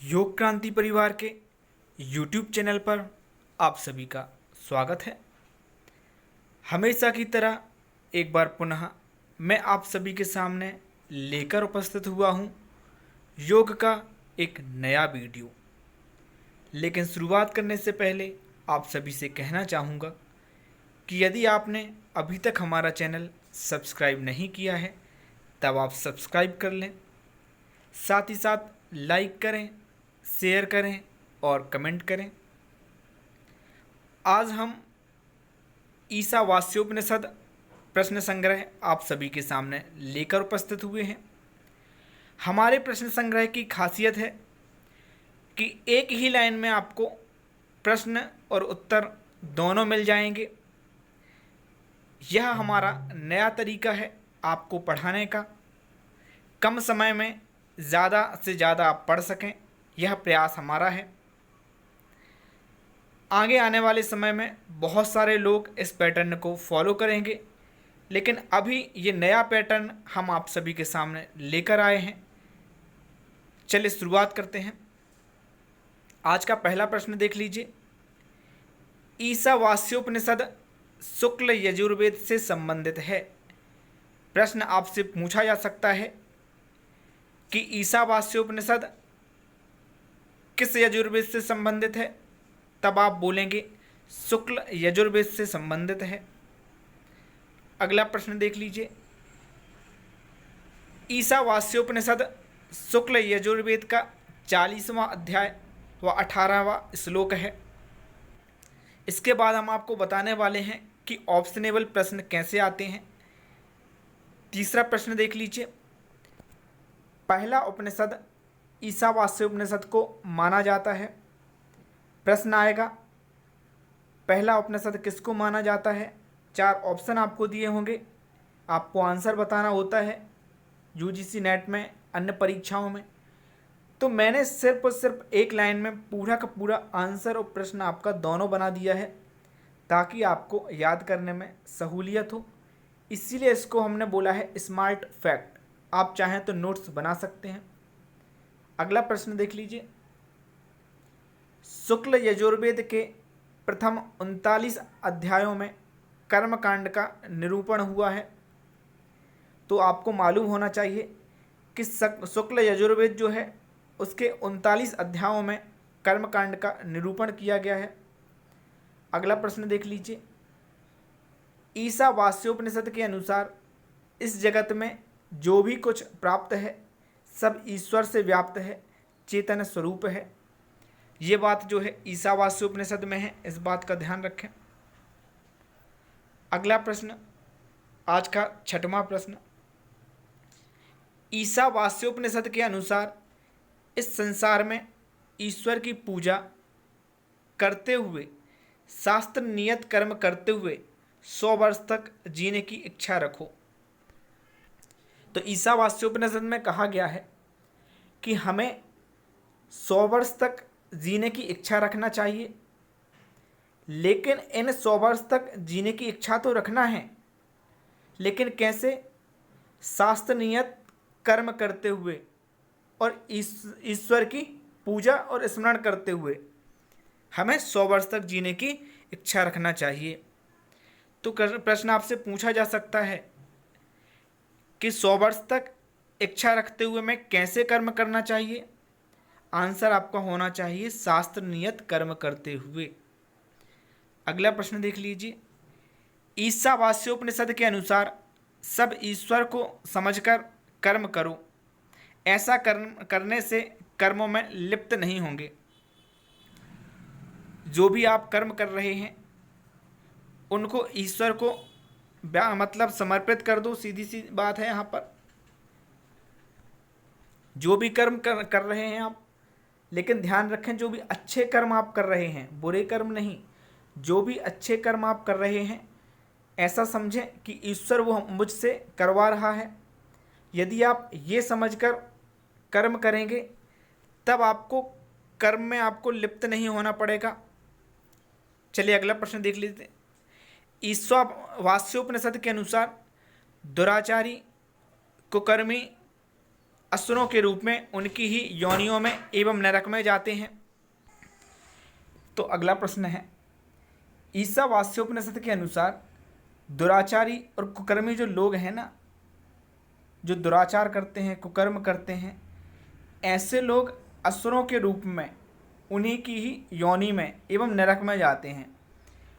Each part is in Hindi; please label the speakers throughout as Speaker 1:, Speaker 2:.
Speaker 1: योग क्रांति परिवार के YouTube चैनल पर आप सभी का स्वागत है। हमेशा की तरह एक बार पुनः मैं आप सभी के सामने लेकर उपस्थित हुआ हूँ योग का एक नया वीडियो। लेकिन शुरुआत करने से पहले आप सभी से कहना चाहूँगा कि यदि आपने अभी तक हमारा चैनल सब्सक्राइब नहीं किया है तब आप सब्सक्राइब कर लें, साथ ही साथ लाइक करें, शेयर करें और कमेंट करें। आज हम ईशावास्योपनिषद प्रश्न संग्रह आप सभी के सामने लेकर उपस्थित हुए हैं। हमारे प्रश्न संग्रह की खासियत है कि एक ही लाइन में आपको प्रश्न और उत्तर दोनों मिल जाएंगे। यह हमारा नया तरीका है आपको पढ़ाने का। कम समय में ज़्यादा से ज़्यादा आप पढ़ सकें, यह प्रयास हमारा है। आगे आने वाले समय में बहुत सारे लोग इस पैटर्न को फॉलो करेंगे, लेकिन अभी ये नया पैटर्न हम आप सभी के सामने लेकर आए हैं। चलिए शुरुआत करते हैं। आज का पहला प्रश्न देख लीजिए। ईशावास्योपनिषद शुक्ल यजुर्वेद से संबंधित है। प्रश्न आपसे पूछा जा सकता है कि ईशावास्योपनिषद किस यजुर्वेद से संबंधित है, तब आप बोलेंगे शुक्ल यजुर्वेद से संबंधित है। अगला प्रश्न देख लीजिए। ईशावास्योपनिषद शुक्ल यजुर्वेद का 40वां अध्याय व 18वां श्लोक है। इसके बाद हम आपको बताने वाले हैं कि ऑप्शनेबल प्रश्न कैसे आते हैं। तीसरा प्रश्न देख लीजिए। पहला उपनिषद ईशावास्योपनिषद को माना जाता है। प्रश्न आएगा पहला उपनिषद किसको माना जाता है। 4 ऑप्शन आपको दिए होंगे, आपको आंसर बताना होता है यूजीसी नेट में, अन्य परीक्षाओं में। तो मैंने सिर्फ और सिर्फ एक लाइन में पूरा का पूरा आंसर और प्रश्न आपका दोनों बना दिया है ताकि आपको याद करने में सहूलियत हो। इसीलिए इसको हमने बोला है स्मार्ट फैक्ट। आप चाहें तो नोट्स बना सकते हैं। अगला प्रश्न देख लीजिए। शुक्ल यजुर्वेद के प्रथम 39 अध्यायों में कर्मकांड का निरूपण हुआ है। तो आपको मालूम होना चाहिए कि शुक्ल यजुर्वेद जो है उसके 39 अध्यायों में कर्मकांड का निरूपण किया गया है। अगला प्रश्न देख लीजिए। ईशावास्योपनिषद के अनुसार इस जगत में जो भी कुछ प्राप्त है सब ईश्वर से व्याप्त है, चेतन स्वरूप है। ये बात जो है ईशावास्योपनिषद में है, इस बात का ध्यान रखें। अगला प्रश्न, आज का 6वां प्रश्न। ईशावास्योपनिषद के अनुसार इस संसार में ईश्वर की पूजा करते हुए, शास्त्र नियत कर्म करते हुए 100 वर्ष तक जीने की इच्छा रखो। तो ईशावास्योपनिषद में कहा गया है कि हमें 100 वर्ष तक जीने की इच्छा रखना चाहिए। लेकिन इन 100 वर्ष तक जीने की इच्छा तो रखना है, लेकिन कैसे? शास्त्र नियत कर्म करते हुए और ईश्वर की पूजा और स्मरण करते हुए हमें 100 वर्ष तक जीने की इच्छा रखना चाहिए। तो प्रश्न आपसे पूछा जा सकता है कि 100 वर्ष तक इच्छा रखते हुए मैं कैसे कर्म करना चाहिए। आंसर आपका होना चाहिए शास्त्र नियत कर्म करते हुए। अगला प्रश्न देख लीजिए। ईशावास्योपनिषद के अनुसार सब ईश्वर को समझकर कर्म करो। ऐसा कर्म करने से कर्मों में लिप्त नहीं होंगे। जो भी आप कर्म कर रहे हैं उनको ईश्वर को मतलब समर्पित कर दो। सीधी सी बात है। यहाँ पर जो भी कर्म कर रहे हैं आप, लेकिन ध्यान रखें जो भी अच्छे कर्म आप कर रहे हैं, बुरे कर्म नहीं, जो भी अच्छे कर्म आप कर रहे हैं ऐसा समझें कि ईश्वर वो मुझसे करवा रहा है। यदि आप ये समझकर कर्म करेंगे तब आपको कर्म में आपको लिप्त नहीं होना पड़ेगा। चलिए अगला प्रश्न देख लीजिए। ईशावास्योपनिषद के अनुसार दुराचारी, कुकर्मी असुरों के रूप में उनकी ही योनियों में एवं नरक में जाते हैं। तो अगला प्रश्न है, ईशावास्योपनिषद के अनुसार दुराचारी और कुकर्मी जो लोग हैं ना, जो दुराचार करते हैं, कुकर्म करते हैं, ऐसे लोग असुरों के रूप में उन्हीं की ही योनि में एवं नरक में जाते हैं।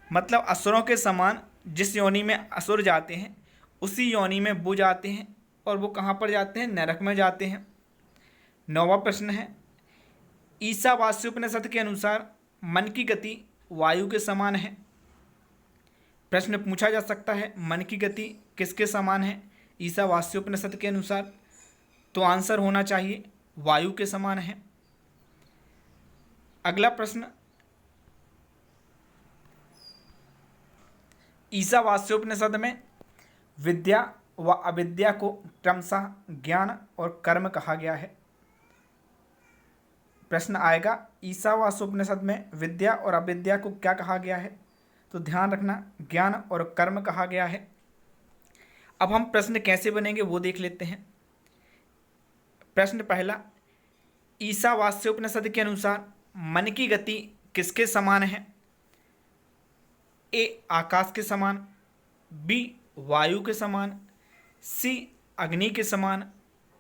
Speaker 1: मतलब असुरों के समान जिस योनि में असुर जाते हैं उसी योनि में वो जाते हैं, और वो कहाँ पर जाते हैं? नरक में जाते हैं। 9वां प्रश्न है, ईशावास्योपनिषद के अनुसार मन की गति वायु के समान है। प्रश्न पूछा जा सकता है, मन की गति किसके समान है ईशावास्योपनिषद के अनुसार? तो आंसर होना चाहिए वायु के समान है। अगला प्रश्न, ईशावास्योपनिषद में विद्या व अविद्या को क्रमशः ज्ञान और कर्म कहा गया है। प्रश्न आएगा, ईशावास्योपनिषद में विद्या और अविद्या को क्या कहा गया है? तो ध्यान रखना, ज्ञान और कर्म कहा गया है। अब हम प्रश्न कैसे बनेंगे वो देख लेते हैं। प्रश्न पहला, ईशावास्योपनिषद के अनुसार मन की गति किसके समान है? ए आकाश के समान, बी वायु के समान, सी अग्नि के समान,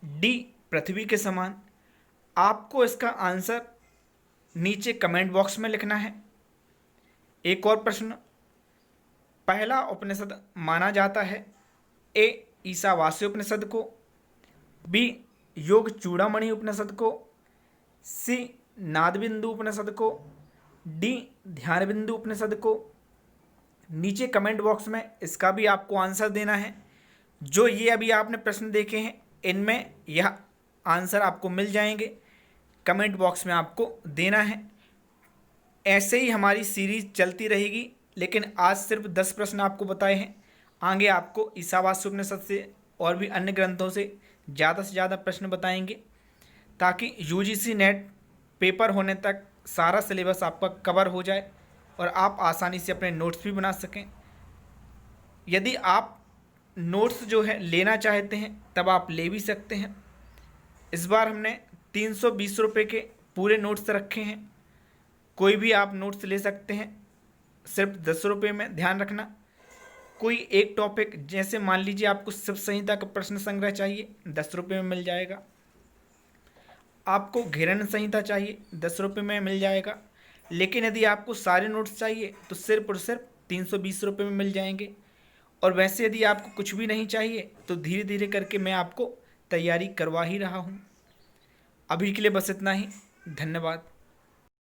Speaker 1: डी पृथ्वी के समान। आपको इसका आंसर नीचे कमेंट बॉक्स में लिखना है। एक और प्रश्न, पहला उपनिषद माना जाता है ए ईशावास्योपनिषद को, बी योग चूड़ामणि उपनिषद को, सी नादबिंदु उपनिषद को, डी ध्यान बिंदु उपनिषद को। नीचे कमेंट बॉक्स में इसका भी आपको आंसर देना है। जो ये अभी आपने प्रश्न देखे हैं इनमें यह आंसर आपको मिल जाएंगे, कमेंट बॉक्स में आपको देना है। ऐसे ही हमारी सीरीज चलती रहेगी, लेकिन आज सिर्फ 10 प्रश्न आपको बताए हैं। आगे आपको ईशावास्योपनिषद से और भी अन्य ग्रंथों से ज़्यादा प्रश्न बताएंगे, ताकि यूजीसी नेट पेपर होने तक सारा सिलेबस आपका कवर हो जाए और आप आसानी से अपने नोट्स भी बना सकें। यदि आप नोट्स जो है लेना चाहते हैं तब आप ले भी सकते हैं। इस बार हमने 320 रुपये के पूरे नोट्स रखे हैं। कोई भी आप नोट्स ले सकते हैं सिर्फ 10 रुपये में। ध्यान रखना, कोई एक टॉपिक, जैसे मान लीजिए आपको शिव संहिता का प्रश्न संग्रह चाहिए, 10 रुपये में मिल जाएगा। आपको घिरन संहिता चाहिए, 10 रुपये में मिल जाएगा। लेकिन यदि आपको सारे नोट्स चाहिए तो सिर्फ और सिर्फ 320 रुपये में मिल जाएंगे। और वैसे यदि आपको कुछ भी नहीं चाहिए तो धीरे धीरे करके मैं आपको तैयारी करवा ही रहा हूँ। अभी के लिए बस इतना ही। धन्यवाद।